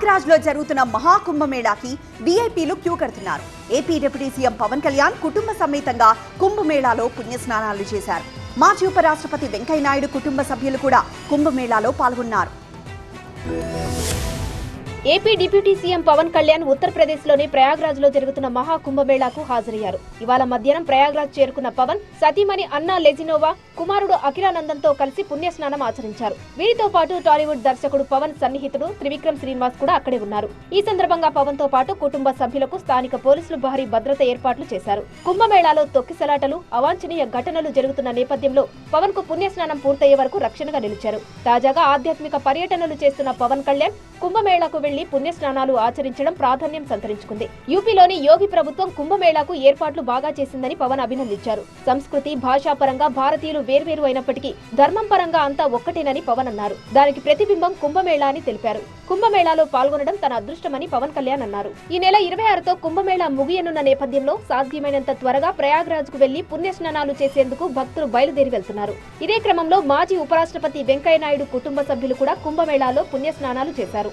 ప్రయాగ్రాజ్ లో జరుగుతున్న మహాకుంభమేళాకి వీఐపీలు క్యూ కడుతున్నారు. AP deputy CM Pawan Kalyan కుటుంబ సమేతంగా కుంభమేళాలో పుణ్యస్నానాలు చేశారు. మాజీ ఉపరాష్ట్రపతి వెంకయ్య నాయుడు కుటుంబ సభ్యులు కూడా కుంభమేళాలో పాల్గొన్నారు. AP deputy CM Pawan Kalyan Uttar Pradesh లోని ప్రయాగ్రాజ్ లో జరుగుతున్న మహాకుంభమేళాకు హాజరయ్యారు. ఇవాళ మధ్యాహ్నం ప్రయాగ్రాజ్ చేరుకున్న పవన్ సతీమణి అన్నా లెజినోవా, కుమారుడు అఖిరానందంతో కలిసి పుణ్యస్నానం ఆచరించారు. వీరితో పాటు టాలీవుడ్ దర్శకుడు పవన్ సన్నిహితుడు త్రివిక్రమ్ శ్రీనివాస్ కూడా అక్కడే ఉన్నారు. ఈ సందర్భంగా పవన్ తో పాటు కుటుంబ సభ్యులకు స్థానిక పోలీసులు భారీ భద్రత ఏర్పాట్లు చేశారు. కుంభమేళాలో తొక్కిసలాటలు, అవాంఛనీయ ఘటనలు జరుగుతున్న నేపథ్యంలో పవన్ కు పుణ్యస్నానం పూర్తయ్యే వరకు రక్షణగా నిలిచారు. తాజాగా ఆధ్యాత్మిక పర్యటనలు చేస్తున్న పవన్ కళ్యాణ్ కుంభమేళాకు వెళ్లి పుణ్యస్నానాలు ఆచరించడం ప్రాధాన్యం సంతరించుకుంది. యూపీలోని యోగి ప్రభుత్వం కుంభమేళాకు ఏర్పాట్లు బాగా చేసిందని పవన్ అభినందించారు. సంస్కృతి, భాషాపరంగా భారతీయులు వేర్వేరు అయినప్పటికీ ధర్మం పరంగా అంతా ఒక్కటేనని పవన్ అన్నారు. దానికి ప్రతిబింబం కుంభమేళా అని తెలిపారు. కుంభమేళాలో పాల్గొనడం తన అదృష్టమని పవన్ కళ్యాణ్ అన్నారు. ఈ నెల 26తో కుంభమేళా ముగియనున్న నేపథ్యంలో సాధ్యమైనంత త్వరగా ప్రయాగ్రాజ్ కు వెళ్లి పుణ్యస్నానాలు చేసేందుకు భక్తులు బయలుదేరి వెళ్తున్నారు. ఇదే క్రమంలో మాజీ ఉపరాష్ట్రపతి వెంకయ్య నాయుడు కుటుంబ సభ్యులు కూడా కుంభమేళాలో పుణ్యస్నానాలు చేశారు.